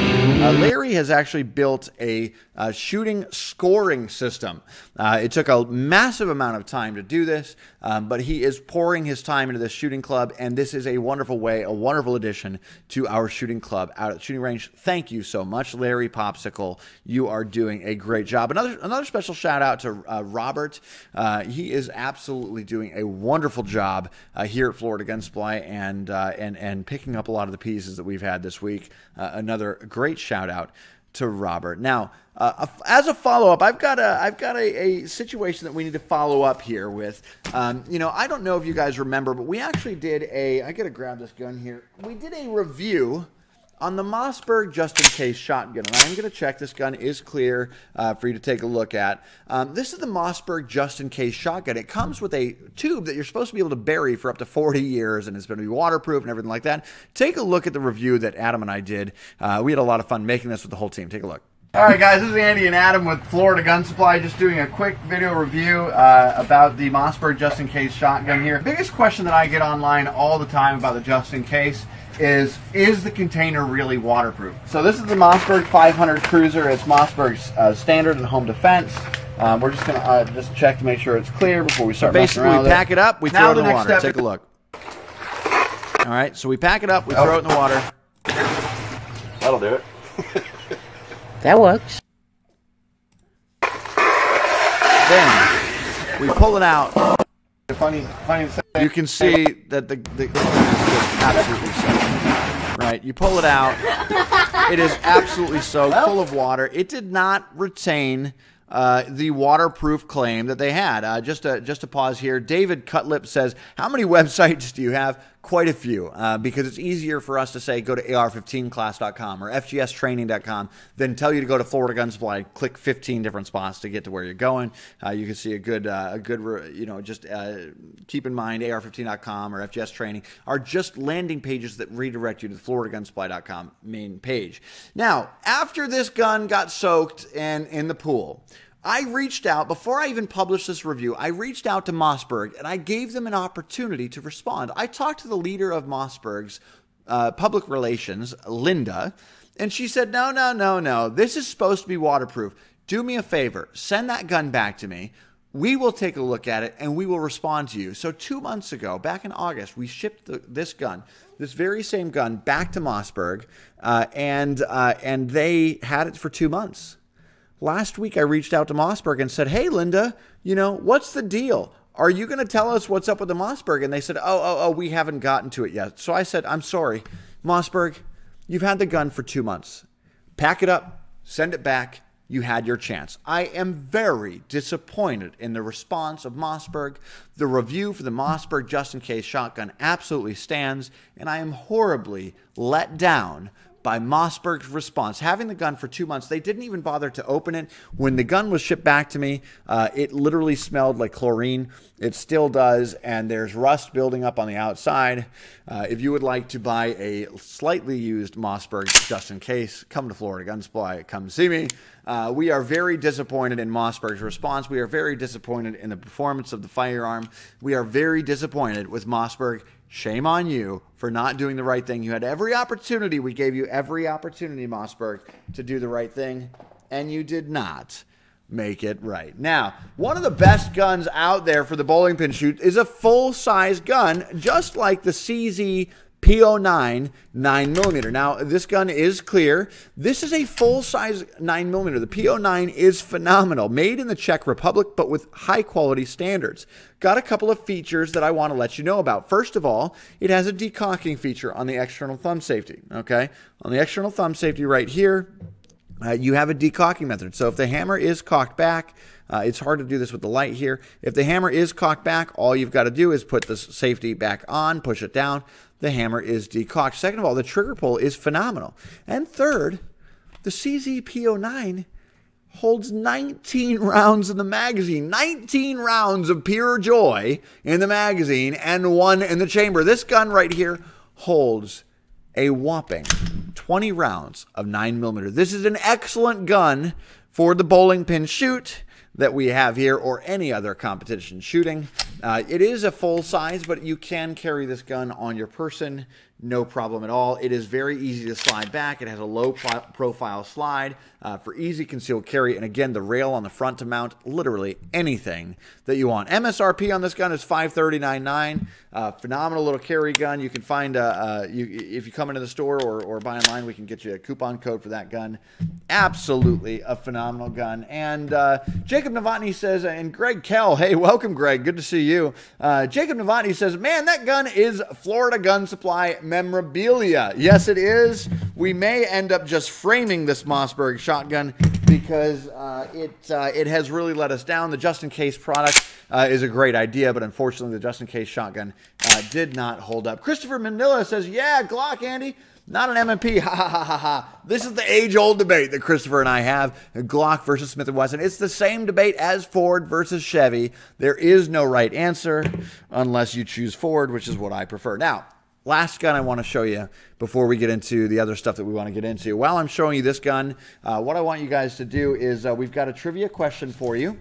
Larry has actually built a shooting scoring system. It took a massive amount of time to do this, but he is pouring his time into this shooting club, and this is a wonderful way, a wonderful addition to our shooting club out at the shooting range. Thank you so much, Larry Popsicle. You are doing a great job. Another special shout out to Robert. He is absolutely doing a wonderful job here at Florida Gun Supply and picking up a lot of the pieces that we've had this week. Another great shout out to Robert. Now, as a follow-up, I've got a situation that we need to follow up here with. I don't know if you guys remember, but we actually did I got to grab this gun here. We did a review on the Mossberg just-in-case shotgun, and I'm going to check this gun is clear for you to take a look at. This is the Mossberg just-in-case shotgun. It comes with a tube that you're supposed to be able to bury for up to 40 years, and it's going to be waterproof and everything like that. Take a look at the review that Adam and I did. We had a lot of fun making this with the whole team. Take a look. All right, guys, this is Andy and Adam with Florida Gun Supply, just doing a quick video review about the Mossberg Just In Case shotgun here. Biggest question that I get online all the time about the Just In Case is the container really waterproof? So this is the Mossberg 500 Cruiser. It's Mossberg's standard and home defense. We're just going to just check to make sure it's clear before we start messing around with it.
Basically, we pack it up, we throw it in the water. Take a look. All right, so we pack it up, we throw it in the water.
That'll do it.
That works.
Then we pull it out.
Funny
You can see that the is absolutely soaked. Right, you pull it out. It is absolutely soaked, full of water. It did not retain the waterproof claim that they had. Just to pause here, David Cutlip says, how many websites do you have? Quite a few, because it's easier for us to say go to AR15class.com or FGStraining.com than tell you to go to Florida Gun Supply, click 15 different spots to get to where you're going. You can see a good just keep in mind AR15.com or FGS Training are just landing pages that redirect you to the FloridaGunSupply.com main page. Now, after this gun got soaked and in the pool, I reached out, before I even published this review, I reached out to Mossberg and I gave them an opportunity to respond. I talked to the leader of Mossberg's public relations, Linda, and she said, no, this is supposed to be waterproof. Do me a favor, send that gun back to me. We will take a look at it and we will respond to you. So 2 months ago, back in August, we shipped this gun, this very same gun, back to Mossberg, and they had it for 2 months. Last week, I reached out to Mossberg and said, hey, Linda, what's the deal? Are you going to tell us what's up with the Mossberg? And they said, oh, we haven't gotten to it yet. So I said, I'm sorry, Mossberg, you've had the gun for 2 months. Pack it up, send it back. You had your chance. I am very disappointed in the response of Mossberg. The review for the Mossberg Just In Case shotgun absolutely stands, and I am horribly let down by Mossberg's response. Having the gun for 2 months, they didn't even bother to open it. When the gun was shipped back to me, it literally smelled like chlorine. It still does, and there's rust building up on the outside. If you would like to buy a slightly used Mossberg Just In Case, come to Florida Gun Supply. Come see me. We are very disappointed in Mossberg's response. We are very disappointed in the performance of the firearm. We are very disappointed with Mossberg. Shame on you for not doing the right thing. You had every opportunity. We gave you every opportunity, Mossberg, to do the right thing, and you did not make it right. Now, one of the best guns out there for the bowling pin shoot is a full-size gun, just like the CZ P09 9mm. Now, this gun is clear. This is a full-size 9mm. The P09 is phenomenal. Made in the Czech Republic, but with high-quality standards. Got a couple of features that I want to let you know about. First of all, it has a decocking feature on the external thumb safety. Okay? On the external thumb safety right here, you have a decocking method. So if the hammer is cocked back, it's hard to do this with the light here. If the hammer is cocked back, all you've got to do is put the safety back on, push it down. The hammer is decocked. Second of all, the trigger pull is phenomenal. And third, the CZ P09 holds 19 rounds in the magazine. 19 rounds of pure joy in the magazine and 1 in the chamber. This gun right here holds a whopping 20 rounds of 9mm. This is an excellent gun for the bowling pin shoot that we have here or any other competition shooting. It is a full size, but you can carry this gun on your person, no problem at all. It is very easy to slide back. It has a low profile slide for easy concealed carry. And again, the rail on the front to mount literally anything that you want. MSRP on this gun is $539.9. Phenomenal little carry gun. You can find, if you come into the store or buy online, we can get you a coupon code for that gun. Absolutely a phenomenal gun. And Jacob Novotny says, and Greg Kell, hey, welcome, Greg. Good to see you. Jacob Novotny says, man, that gun is Florida Gun Supply memorabilia. Yes, it is. We may end up just framing this Mossberg shotgun because it has really let us down. The Just In Case product is a great idea, but unfortunately the Just In Case shotgun did not hold up. Christopher Manila says, yeah, Glock, Andy. Not an M&P, ha ha ha ha ha. This is the age-old debate that Christopher and I have, Glock versus Smith & Wesson. It's the same debate as Ford versus Chevy. There is no right answer unless you choose Ford, which is what I prefer. Now,
last gun I want to show you before we get into the other stuff that we want to get into. While I'm showing you this gun, what I want you guys to do is we've got a trivia question for you.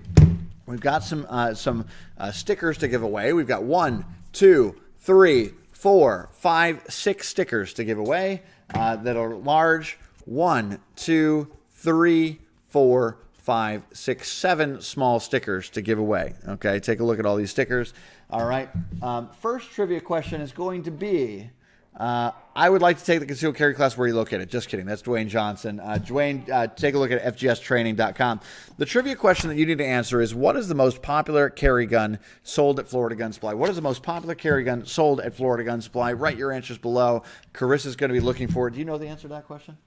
We've got some stickers to give away. We've got 1, 2, 3, 4, 5, 6 stickers to give away that are large. 1, 2, 3, 4, 5, 6, 7 small stickers to give away. Okay, take a look at all these stickers. All right. First trivia question is going to be, I would like to take the concealed carry class. Where are you located? Just kidding. That's Dwayne Johnson. Dwayne, take a look at fgstraining.com. The trivia question that you need to answer is, what is the most popular carry gun sold at Florida Gun Supply? What is the most popular carry gun sold at Florida Gun Supply? Write your answers below. Carissa's going to be looking for it. Do you know the answer to that question?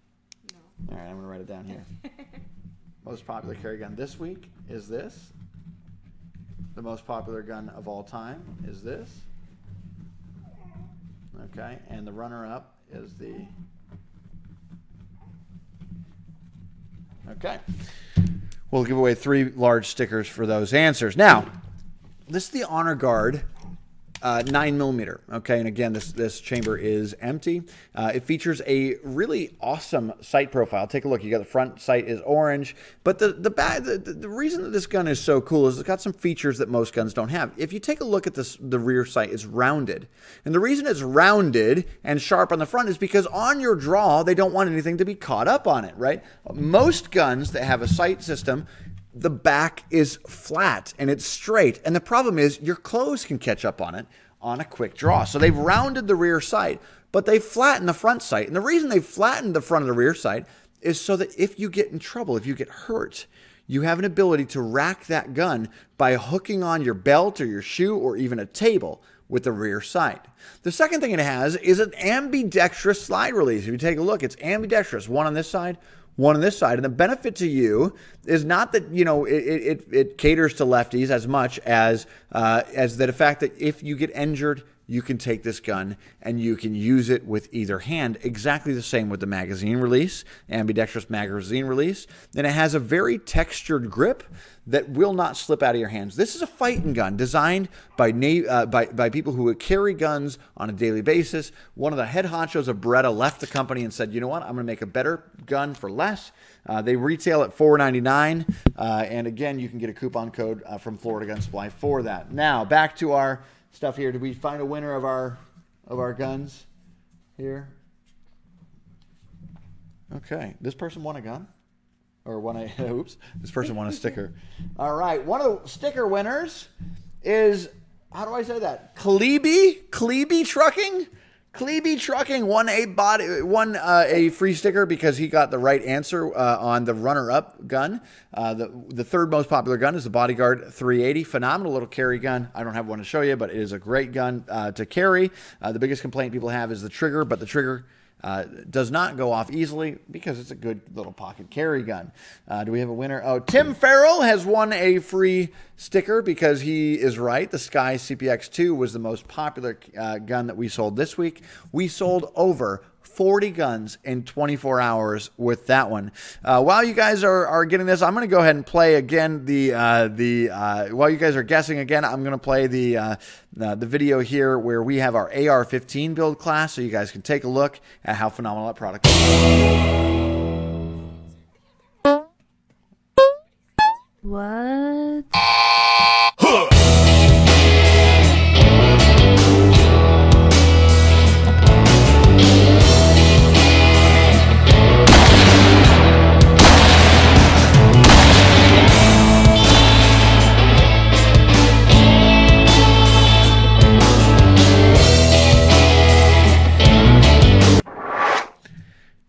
No. All right, I'm going to write it down here. Most popular carry gun this week is this. The most popular gun of all time is this. Okay, and the runner-up is the... Okay. We'll give away 3 large stickers for those answers. Now, this is the Honor Guard 9mm. Okay, and again, this chamber is empty. It features a really awesome sight profile. Take a look. You got the front sight is orange, but the reason that this gun is so cool is it's got some features that most guns don't have. If you take a look at the rear sight, it's rounded, and the reason it's rounded and sharp on the front is because on your draw, they don't want anything to be caught up on it. Right? Most guns that have a sight system, the back is flat and it's straight. And the problem is your clothes can catch up on it on a quick draw. So they've rounded the rear sight, but they flattened the front sight. And the reason they flattened the front of the rear sight is so that if you get in trouble, if you get hurt, you have an ability to rack that gun by hooking on your belt or your shoe or even a table with the rear sight. The second thing it has is an ambidextrous slide release. If you take a look, it's ambidextrous. One on this side, one on this side. And the benefit to you is not that, you know, it caters to lefties as much as the fact that if you get injured, you can take this gun and you can use it with either hand. Exactly the same with the magazine release, ambidextrous magazine release. And it has a very textured grip that will not slip out of your hands. This is a fighting gun designed by people who carry guns on a daily basis. One of the head honchos of Beretta left the company and said, you know what, I'm going to make a better gun for less. They retail at $4.99. And again, you can get a coupon code from Florida Gun Supply for that. Now, back to our stuff here. Did we find a winner of our guns here? Okay. This person won a gun. Or won a, oops, this person won a sticker. All right. One of the sticker winners is, how do I say that? Klebe Trucking? Klebe Trucking won a free sticker because he got the right answer on the runner-up gun. The third most popular gun is the Bodyguard 380. Phenomenal little carry gun. I don't have one to show you, but it is a great gun to carry. The biggest complaint people have is the trigger, but the trigger does not go off easily because it's a good little pocket carry gun. Do we have a winner? Oh, Tim Farrell has won a free sticker because he is right. The Sky CPX2 was the most popular gun that we sold this week. We sold over 40 guns in 24 hours with that one. While you guys are getting this, I'm going to go ahead and play again while you guys are guessing again, I'm going to play the video here where we have our AR-15 build class so you guys can take a look at how phenomenal that product is.
What?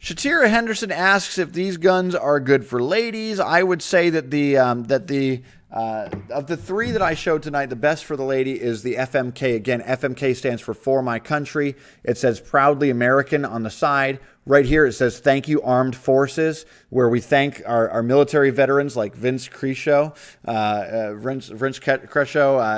Shatira Henderson asks if these guns are good for ladies. I would say that of the 3 that I showed tonight, the best for the lady is the FMK. Again, FMK stands for For My Country. It says proudly American on the side. Right here it says, thank you, Armed Forces, where we thank our military veterans like Vince Crescio,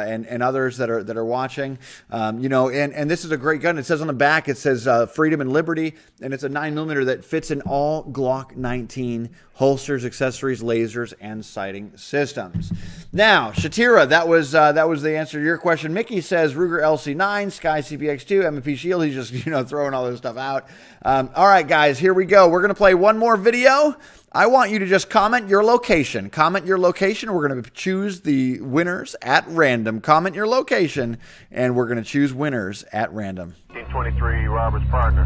and others that are watching. You know, and this is a great gun. It says on the back, it says Freedom and Liberty, and it's a 9mm that fits in all Glock 19 holsters, accessories, lasers, and sighting systems. Now, Shatira, that was the answer to your question. Mickey says Ruger LC9, Sky CPX2, M&P Shield. He's just, you know, throwing all this stuff out. All right, guys, here we go. We're going to play one more video. I want you to just comment your location. Comment your location. We're going to choose the winners at random. Comment your location, and we're going to choose winners at random.
1823 Robert's partner.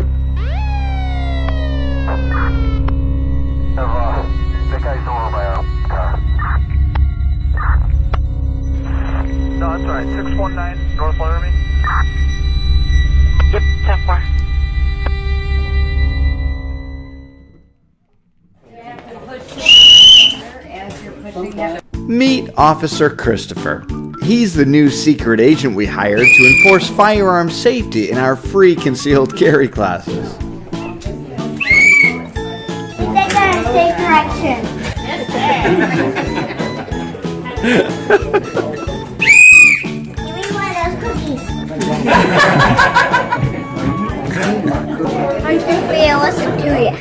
Think I saw by our car. No, that's all right. 619 North Laramie.
Yep, 10-4.
Meet Officer Christopher. He's the new secret agent we hired to enforce firearm safety in our free concealed carry classes.
They gotta stay correction. Give me one of those cookies. I'm just gonna listen to you.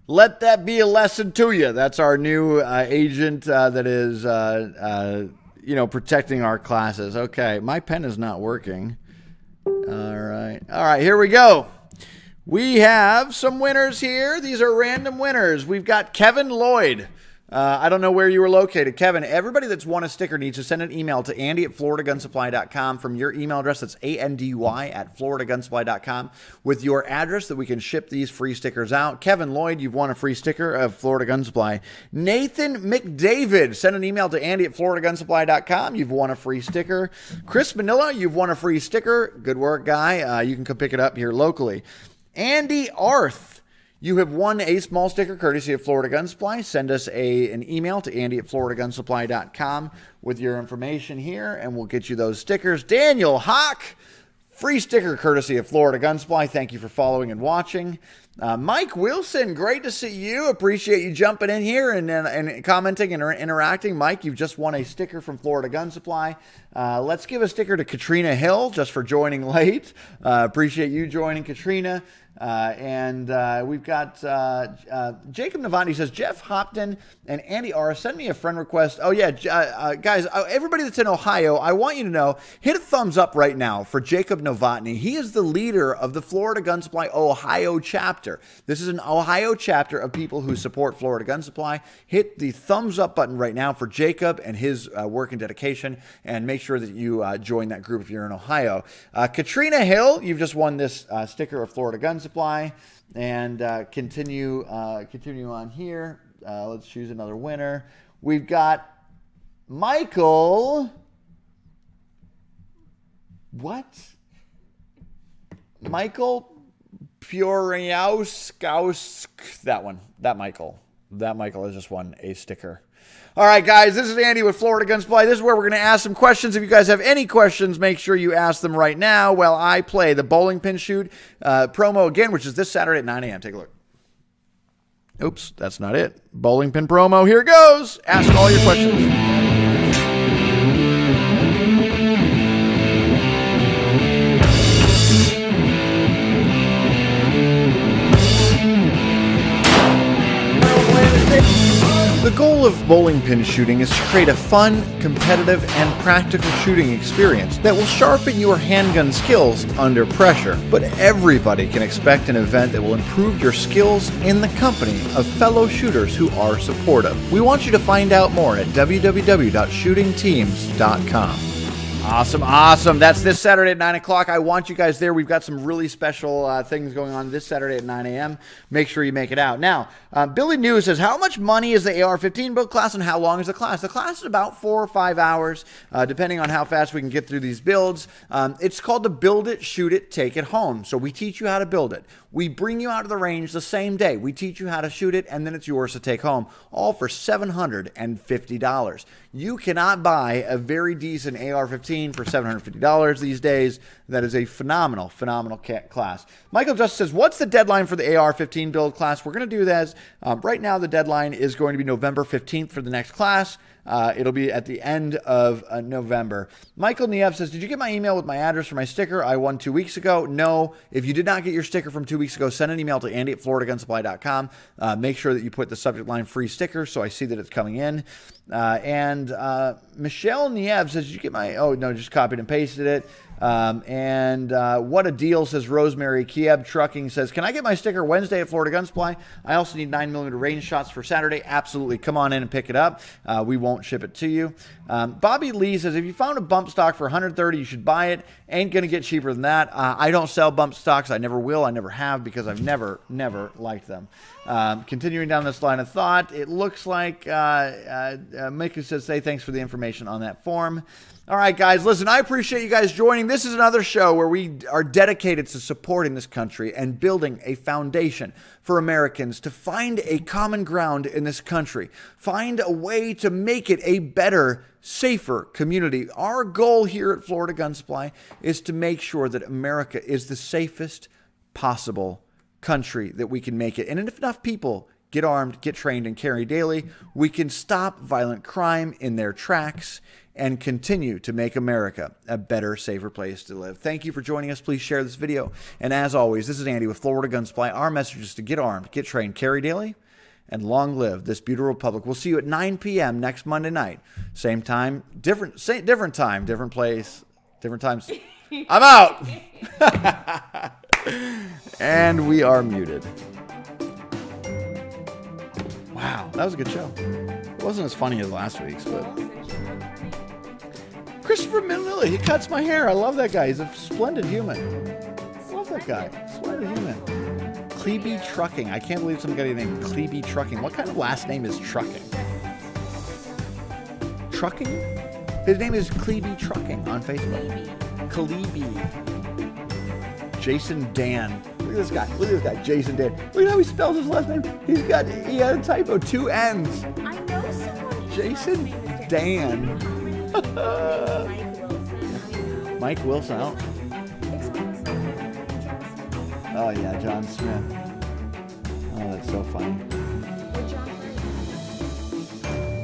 Let that be a lesson to you. That's our new agent that is, you know, protecting our classes. Okay, my pen is not working. All right, here we go. We have some winners here. These are random winners. We've got Kevin Lloyd. I don't know where you were located. Kevin, everybody that's won a sticker needs to send an email to Andy@FloridaGunsupply.com from your email address. That's ANDY@FloridaGunsupply.com with your address that we can ship these free stickers out. Kevin Lloyd, you've won a free sticker of Florida Gun Supply. Nathan McDavid, send an email to Andy@FloridaGunsupply.com. You've won a free sticker. Chris Manila, you've won a free sticker. Good work, guy. You can come pick it up here locally. Andy Arth, you have won a small sticker courtesy of Florida Gun Supply. Send us an email to Andy@FloridaGunsupply.com with your information here, and we'll get you those stickers. Daniel Hawk, free sticker courtesy of Florida Gun Supply. Thank you for following and watching. Mike Wilson, great to see you. Appreciate you jumping in here and commenting and interacting. Mike, you've just won a sticker from Florida Gun Supply. Let's give a sticker to Katrina Hill just for joining late. Appreciate you joining, Katrina. We've got Jacob Novotny says, Jeff Hopton and Andy R, send me a friend request. Oh, yeah, guys, everybody that's in Ohio, I want you to know, hit a thumbs up right now for Jacob Novotny. He is the leader of the Florida Gun Supply Ohio chapter. This is an Ohio chapter of people who support Florida Gun Supply. Hit the thumbs up button right now for Jacob and his work and dedication, and make sure that you join that group if you're in Ohio. Katrina Hill, you've just won this sticker of Florida Gun Supply, and continue on here. Let's choose another winner. We've got Michael. What? Michael Puriauskausk. That one. That Michael has just won a sticker. All right, guys, this is Andy with Florida Gun Supply. This is where we're going to ask some questions. If you guys have any questions, make sure you ask them right now while I play the bowling pin shoot promo again, which is this Saturday at 9 a.m. Take a look. Oops, that's not it. Bowling pin promo. Here goes. Ask all your questions. The goal of bowling pin shooting is to create a fun, competitive, and practical shooting experience that will sharpen your handgun skills under pressure. But everybody can expect an event that will improve your skills in the company of fellow shooters who are supportive. We want you to find out more at www.shootingteams.com. Awesome, awesome. That's this Saturday at 9 o'clock. I want you guys there. We've got some really special things going on this Saturday at 9 a.m. Make sure you make it out. Now, Billy New says, how much money is the AR-15 build class and how long is the class? The class is about 4 or 5 hours, depending on how fast we can get through these builds. It's called the Build It, Shoot It, Take It Home. So we teach you how to build it. We bring you out to the range the same day. We teach you how to shoot it, and then it's yours to take home, all for $750. You cannot buy a very decent AR-15 for $750 these days. That is a phenomenal, phenomenal class. Michael Justice says, what's the deadline for the AR-15 build class? We're going to do this. Right now, the deadline is going to be November 15th for the next class. It'll be at the end of November. Michael Niev says, did you get my email with my address for my sticker I won 2 weeks ago? No. If you did not get your sticker from 2 weeks ago, send an email to Andy@FloridaGunSupply.com. Make sure that you put the subject line free sticker so I see that it's coming in. Michelle Niev says, did you get my, oh no, just copied and pasted it. What a deal, says Rosemary. Kieb Trucking says, can I get my sticker Wednesday at Florida Gun Supply? I also need 9mm range shots for Saturday. Absolutely. Come on in and pick it up. We won't ship it to you. Bobby Lee says, if you found a bump stock for $130, you should buy it. Ain't going to get cheaper than that. I don't sell bump stocks. I never will. I never have because I've never liked them. Continuing down this line of thought, it looks like Mika says, say thanks for the information on that form. All right, guys, listen, I appreciate you guys joining. This is another show where we are dedicated to supporting this country and building a foundation for Americans to find a common ground in this country, find a way to make it a better, safer community. Our goal here at Florida Gun Supply is to make sure that America is the safest possible country that we can make it. And if enough people get armed, get trained, and carry daily, we can stop violent crime in their tracks and continue to make America a better, safer place to live. Thank you for joining us. Please share this video. And as always, this is Andy with Florida Gun Supply. Our message is to get armed, get trained, carry daily, and long live this beautiful republic. We'll see you at 9 p.m. next Monday night. Same time, different time, different place, different times. I'm out. And we are muted. Wow, that was a good show. It wasn't as funny as last week's, but... Christopher Manila, he cuts my hair. I love that guy. He's a splendid human. Love that guy. Splendid human. Klebe Trucking. I can't believe somebody named Klebe Trucking. What kind of last name is Trucking? Trucking? His name is Klebe Trucking on Facebook. Klebe. Jason Dan. Look at this guy. Look at this guy. Jason Dan. Look at how he spells his last name. He had a typo. 2 N's. I know someone. Jason Dan. Mike Wilson. Oh yeah, John Smith. Oh, that's so funny.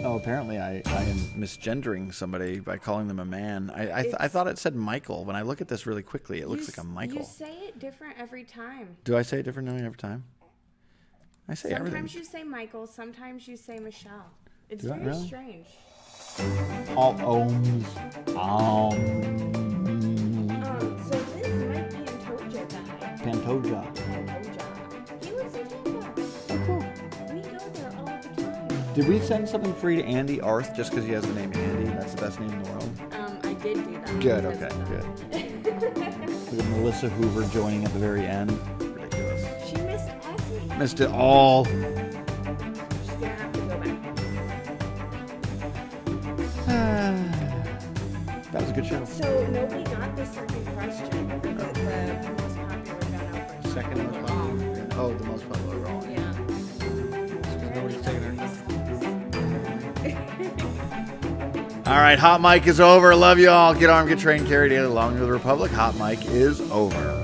Oh, apparently I am misgendering somebody by calling them a man. I thought it said Michael. When I look at this really quickly, it looks like a Michael.
You say it different every time.
Do I say it different every time? I say everything.
Sometimes you say Michael. Sometimes you say Michelle. It's very strange.
All ohms.
So this might be Pantoja guy.
Pantoja.
He lives in Tampa.
Oh, cool.
We go there all the time.
Did we send something free to Andy Arth just because he has the name Andy? That's the best name in the world.
I did do that.
Good. Okay. Good. Look at Melissa Hoover joining at the very end. Ridiculous.
She missed everything.
Missed it all.
She's gonna have to go back.
That was a good show.
So nobody got the second question. The most popular gun out first.
Second most popular. Oh, the most popular wrong.
Yeah.
Nobody's taking it. All right, Hot Mic is over. Love you all. Get armed, get trained, carry daily along with the Republic. Hot Mic is over.